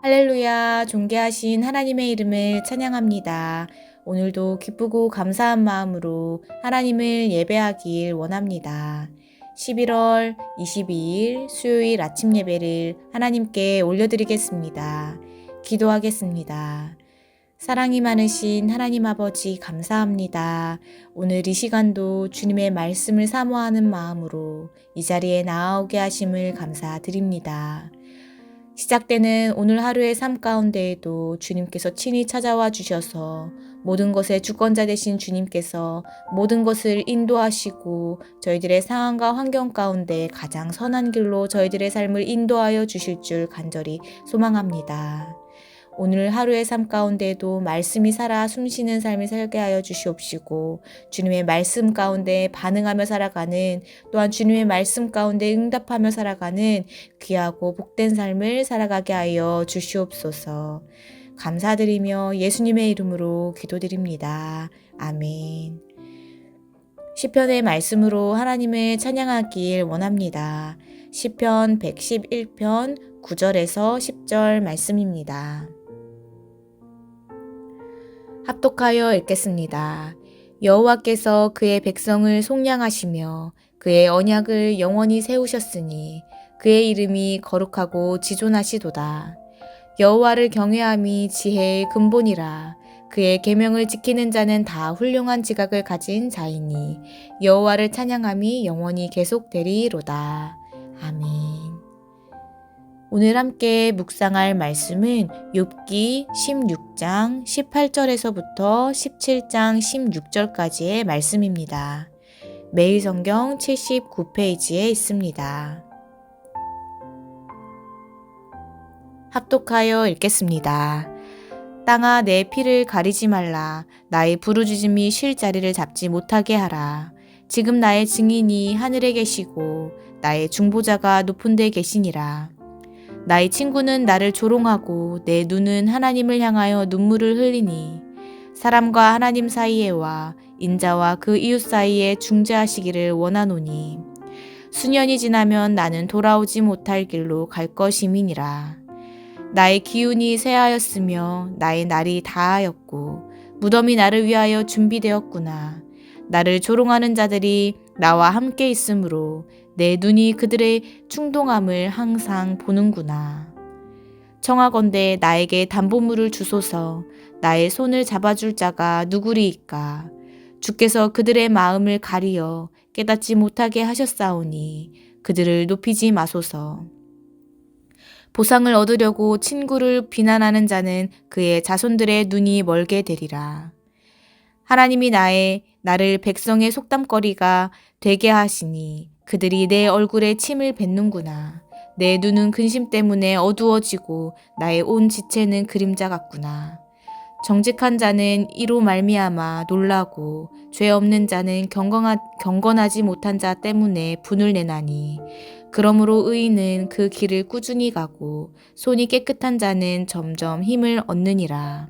할렐루야, 존귀하신 하나님의 이름을 찬양합니다. 오늘도 기쁘고 감사한 마음으로 하나님을 예배하길 원합니다. 11월 22일 수요일 아침 예배를 하나님께 올려드리겠습니다. 기도하겠습니다. 사랑이 많으신 하나님 아버지 감사합니다. 오늘 이 시간도 주님의 말씀을 사모하는 마음으로 이 자리에 나아오게 하심을 감사드립니다. 시작되는 오늘 하루의 삶 가운데에도 주님께서 친히 찾아와 주셔서 모든 것의 주권자 되신 주님께서 모든 것을 인도하시고 저희들의 상황과 환경 가운데 가장 선한 길로 저희들의 삶을 인도하여 주실 줄 간절히 소망합니다. 오늘 하루의 삶 가운데에도 말씀이 살아 숨쉬는 삶을 살게 하여 주시옵시고 주님의 말씀 가운데 반응하며 살아가는 또한 주님의 말씀 가운데 응답하며 살아가는 귀하고 복된 삶을 살아가게 하여 주시옵소서. 감사드리며 예수님의 이름으로 기도드립니다. 아멘. 시편의 말씀으로 하나님을 찬양하길 원합니다. 시편 111편 9절에서 10절 말씀입니다. 합독하여 읽겠습니다. 여호와께서 그의 백성을 속량하시며 그의 언약을 영원히 세우셨으니 그의 이름이 거룩하고 지존하시도다. 여호와를 경외함이 지혜의 근본이라. 그의 계명을 지키는 자는 다 훌륭한 지각을 가진 자이니 여호와를 찬양함이 영원히 계속되리로다. 아멘. 오늘 함께 묵상할 말씀은 욥기 16장 18절에서부터 17장 16절까지의 말씀입니다. 매일 성경 79페이지에 있습니다. 합독하여 읽겠습니다. 땅아 내 피를 가리지 말라. 나의 부르짖음이 쉴 자리를 잡지 못하게 하라. 지금 나의 증인이 하늘에 계시고 나의 중보자가 높은 데 계시니라. 나의 친구는 나를 조롱하고 내 눈은 하나님을 향하여 눈물을 흘리니 사람과 하나님 사이에와 인자와 그 이웃 사이에 중재하시기를 원하노니 수년이 지나면 나는 돌아오지 못할 길로 갈 것임이니라. 나의 기운이 쇠하였으며 나의 날이 다하였고 무덤이 나를 위하여 준비되었구나. 나를 조롱하는 자들이 나와 함께 있으므로 내 눈이 그들의 충동함을 항상 보는구나. 청하건대 나에게 담보물을 주소서. 나의 손을 잡아줄 자가 누구리이까. 주께서 그들의 마음을 가리어 깨닫지 못하게 하셨사오니 그들을 높이지 마소서. 보상을 얻으려고 친구를 비난하는 자는 그의 자손들의 눈이 멀게 되리라. 하나님이 나를 백성의 속담거리가 되게 하시니 그들이 내 얼굴에 침을 뱉는구나. 내 눈은 근심 때문에 어두워지고 나의 온 지체는 그림자 같구나. 정직한 자는 이로 말미암아 놀라고 죄 없는 자는 경건하지 못한 자 때문에 분을 내나니 그러므로 의인은 그 길을 꾸준히 가고 손이 깨끗한 자는 점점 힘을 얻느니라.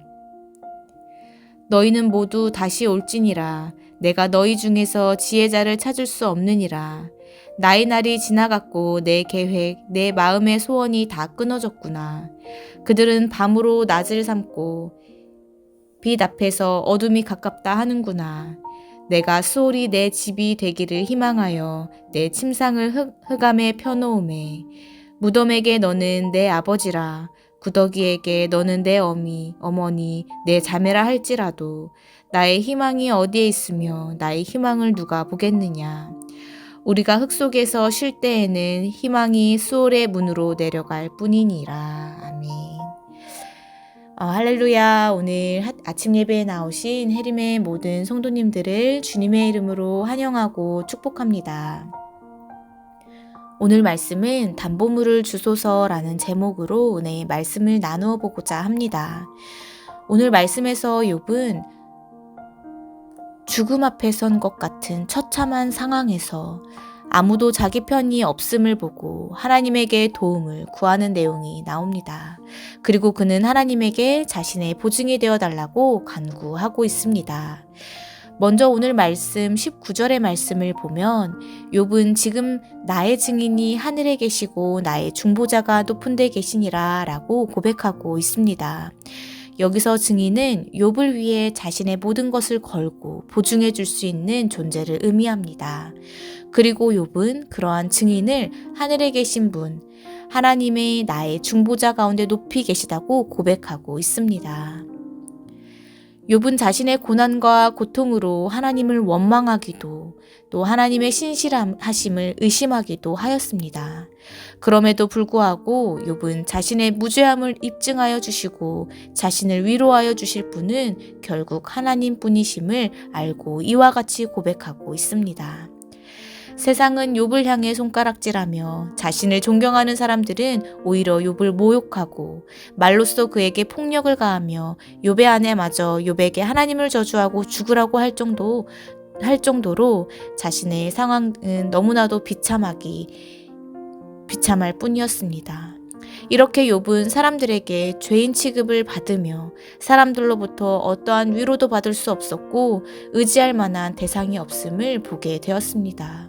너희는 모두 다시 올지니라. 내가 너희 중에서 지혜자를 찾을 수 없느니라. 나의 날이 지나갔고 내 계획, 내 마음의 소원이 다 끊어졌구나. 그들은 밤으로 낮을 삼고 빛 앞에서 어둠이 가깝다 하는구나. 내가 수월이 내 집이 되기를 희망하여 내 침상을 흑암에 펴놓음에 무덤에게 너는 내 아버지라. 구더기에게 너는 내 어머니, 내 자매라 할지라도 나의 희망이 어디에 있으며 나의 희망을 누가 보겠느냐. 우리가 흙 속에서 쉴 때에는 희망이 수월의 문으로 내려갈 뿐이니라. 아멘. 할렐루야. 오늘 아침 예배에 나오신 해림의 모든 성도님들을 주님의 이름으로 환영하고 축복합니다. 오늘 말씀은 담보물을 주소서라는 제목으로 오늘 말씀을 나누어 보고자 합니다. 오늘 말씀에서 욥은 죽음 앞에 선 것 같은 처참한 상황에서 아무도 자기 편이 없음을 보고 하나님에게 도움을 구하는 내용이 나옵니다. 그리고 그는 하나님에게 자신의 보증이 되어 달라고 간구하고 있습니다. 먼저 오늘 말씀 19절의 말씀을 보면 욥은 지금 나의 증인이 하늘에 계시고 나의 중보자가 높은 데 계시니라 라고 고백하고 있습니다. 여기서 증인은 욥을 위해 자신의 모든 것을 걸고 보증해 줄 수 있는 존재를 의미합니다. 그리고 욥은 그러한 증인을 하늘에 계신 분, 하나님의 나의 중보자 가운데 높이 계시다고 고백하고 있습니다. 욥은 자신의 고난과 고통으로 하나님을 원망하기도 또 하나님의 신실하심을 의심하기도 하였습니다. 그럼에도 불구하고 욥은 자신의 무죄함을 입증하여 주시고 자신을 위로하여 주실 분은 결국 하나님뿐이심을 알고 이와 같이 고백하고 있습니다. 세상은 욥을 향해 손가락질하며 자신을 존경하는 사람들은 오히려 욥을 모욕하고 말로써 그에게 폭력을 가하며 욥의 아내마저 욥에게 하나님을 저주하고 죽으라고 할 정도로 자신의 상황은 너무나도 비참할 뿐이었습니다. 이렇게 욥은 사람들에게 죄인 취급을 받으며 사람들로부터 어떠한 위로도 받을 수 없었고 의지할 만한 대상이 없음을 보게 되었습니다.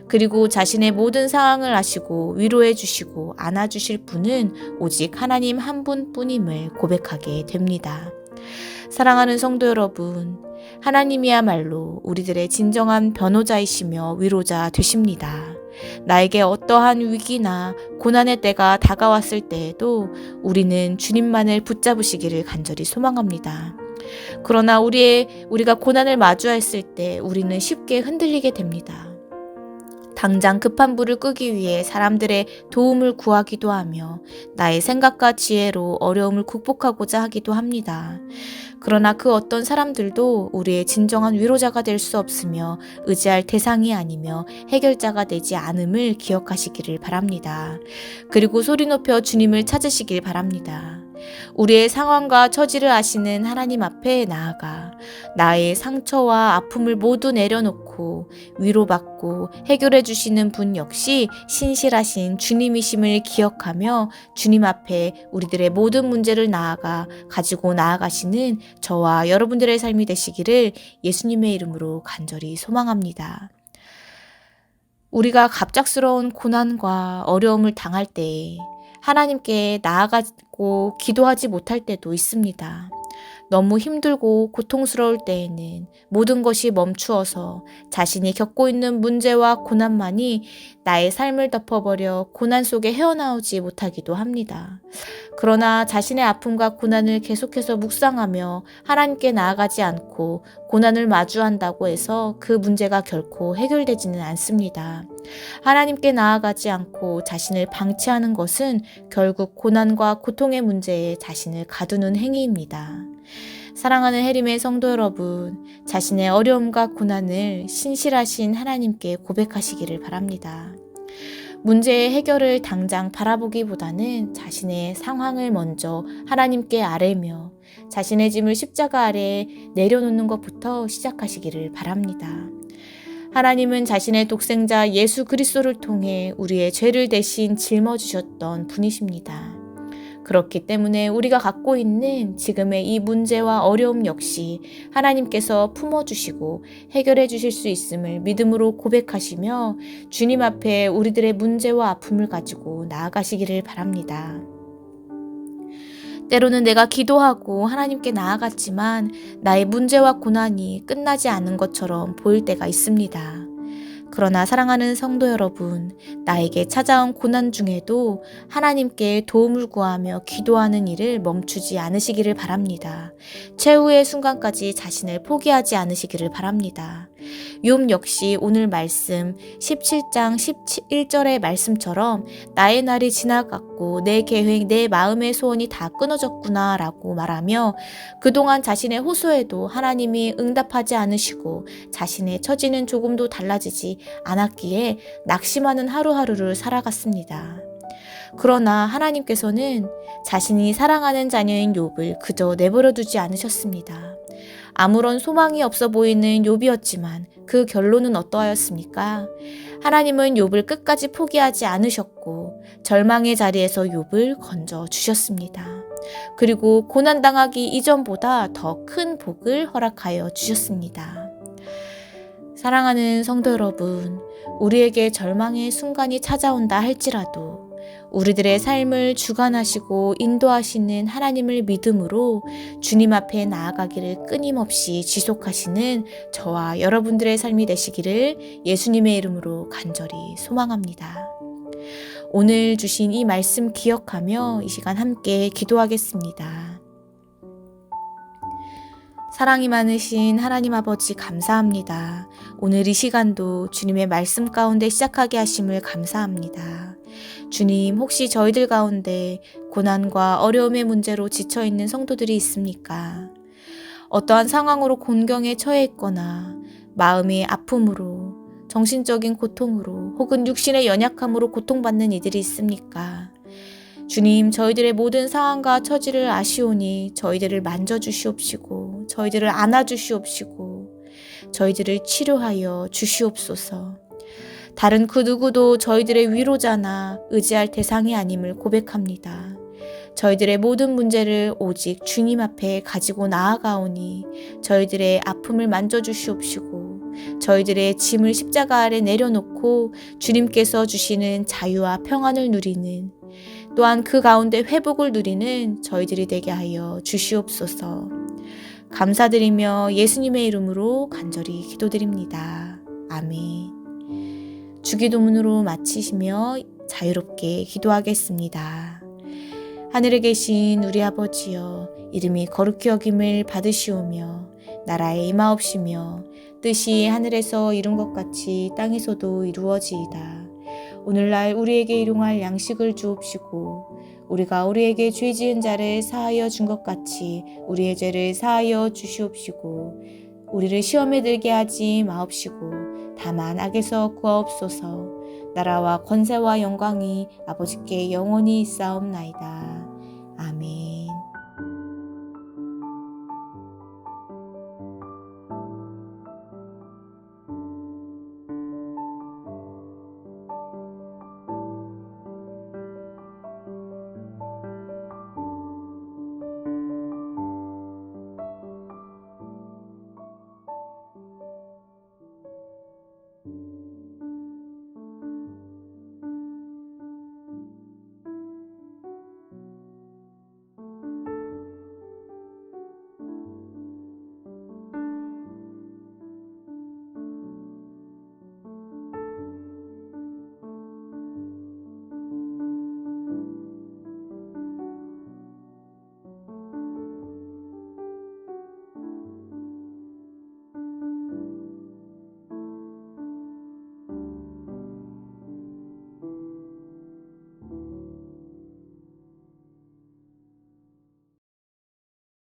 그리고 자신의 모든 상황을 아시고 위로해 주시고 안아주실 분은 오직 하나님 한 분뿐임을 고백하게 됩니다. 사랑하는 성도 여러분, 하나님이야말로 우리들의 진정한 변호자이시며 위로자 되십니다. 나에게 어떠한 위기나 고난의 때가 다가왔을 때에도 우리는 주님만을 붙잡으시기를 간절히 소망합니다. 그러나 우리가 고난을 마주했을 때 우리는 쉽게 흔들리게 됩니다. 당장 급한 불을 끄기 위해 사람들의 도움을 구하기도 하며 나의 생각과 지혜로 어려움을 극복하고자 하기도 합니다. 그러나 그 어떤 사람들도 우리의 진정한 위로자가 될 수 없으며 의지할 대상이 아니며 해결자가 되지 않음을 기억하시기를 바랍니다. 그리고 소리 높여 주님을 찾으시길 바랍니다. 우리의 상황과 처지를 아시는 하나님 앞에 나아가 나의 상처와 아픔을 모두 내려놓고 위로받고 해결해 주시는 분 역시 신실하신 주님이심을 기억하며 주님 앞에 우리들의 모든 문제를 가지고 나아가시는 저와 여러분들의 삶이 되시기를 예수님의 이름으로 간절히 소망합니다. 우리가 갑작스러운 고난과 어려움을 당할 때 하나님께 나아가고 기도하지 못할 때도 있습니다. 너무 힘들고 고통스러울 때에는 모든 것이 멈추어서 자신이 겪고 있는 문제와 고난만이 나의 삶을 덮어버려 고난 속에 헤어나오지 못하기도 합니다. 그러나 자신의 아픔과 고난을 계속해서 묵상하며 하나님께 나아가지 않고 고난을 마주한다고 해서 그 문제가 결코 해결되지는 않습니다. 하나님께 나아가지 않고 자신을 방치하는 것은 결국 고난과 고통의 문제에 자신을 가두는 행위입니다. 사랑하는 해림의 성도 여러분, 자신의 어려움과 고난을 신실하신 하나님께 고백하시기를 바랍니다. 문제의 해결을 당장 바라보기보다는 자신의 상황을 먼저 하나님께 아뢰며 자신의 짐을 십자가 아래에 내려놓는 것부터 시작하시기를 바랍니다. 하나님은 자신의 독생자 예수 그리스도를 통해 우리의 죄를 대신 짊어지셨던 분이십니다. 그렇기 때문에 우리가 갖고 있는 지금의 이 문제와 어려움 역시 하나님께서 품어주시고 해결해 주실 수 있음을 믿음으로 고백하시며 주님 앞에 우리들의 문제와 아픔을 가지고 나아가시기를 바랍니다. 때로는 내가 기도하고 하나님께 나아갔지만 나의 문제와 고난이 끝나지 않은 것처럼 보일 때가 있습니다. 그러나 사랑하는 성도 여러분, 나에게 찾아온 고난 중에도 하나님께 도움을 구하며 기도하는 일을 멈추지 않으시기를 바랍니다. 최후의 순간까지 자신을 포기하지 않으시기를 바랍니다. 욥 역시 오늘 말씀 17장 11절의 말씀처럼 나의 날이 지나갔고 내 계획, 내 마음의 소원이 다 끊어졌구나 라고 말하며 그동안 자신의 호소에도 하나님이 응답하지 않으시고 자신의 처지는 조금도 달라지지 않았기에 낙심하는 하루하루를 살아갔습니다. 그러나 하나님께서는 자신이 사랑하는 자녀인 욥을 그저 내버려 두지 않으셨습니다. 아무런 소망이 없어 보이는 욥이었지만 그 결론은 어떠하였습니까? 하나님은 욥을 끝까지 포기하지 않으셨고 절망의 자리에서 욥을 건져 주셨습니다. 그리고 고난당하기 이전보다 더 큰 복을 허락하여 주셨습니다. 사랑하는 성도 여러분, 우리에게 절망의 순간이 찾아온다 할지라도 우리들의 삶을 주관하시고 인도하시는 하나님을 믿음으로 주님 앞에 나아가기를 끊임없이 지속하시는 저와 여러분들의 삶이 되시기를 예수님의 이름으로 간절히 소망합니다. 오늘 주신 이 말씀 기억하며 이 시간 함께 기도하겠습니다. 사랑이 많으신 하나님 아버지 감사합니다. 오늘 이 시간도 주님의 말씀 가운데 시작하게 하심을 감사합니다. 주님, 혹시 저희들 가운데 고난과 어려움의 문제로 지쳐있는 성도들이 있습니까? 어떠한 상황으로 곤경에 처해 있거나 마음의 아픔으로, 정신적인 고통으로 혹은 육신의 연약함으로 고통받는 이들이 있습니까? 주님, 저희들의 모든 상황과 처지를 아시오니 저희들을 만져주시옵시고 저희들을 안아주시옵시고 저희들을 치료하여 주시옵소서. 다른 그 누구도 저희들의 위로자나 의지할 대상이 아님을 고백합니다. 저희들의 모든 문제를 오직 주님 앞에 가지고 나아가오니 저희들의 아픔을 만져주시옵시고 저희들의 짐을 십자가 아래 내려놓고 주님께서 주시는 자유와 평안을 누리는, 또한 그 가운데 회복을 누리는 저희들이 되게 하여 주시옵소서. 감사드리며 예수님의 이름으로 간절히 기도드립니다. 아멘. 주기도문으로 마치시며 자유롭게 기도하겠습니다. 하늘에 계신 우리 아버지여, 이름이 거룩히 여김을 받으시오며 나라에 임하옵시며 뜻이 하늘에서 이룬 것 같이 땅에서도 이루어지이다. 오늘날 우리에게 일용할 양식을 주옵시고 우리가 우리에게 죄 지은 자를 사하여 준 것 같이 우리의 죄를 사하여 주시옵시고 우리를 시험에 들게 하지 마옵시고 다만 악에서 구하옵소서. 나라와 권세와 영광이 아버지께 영원히 있사옵나이다. 아멘.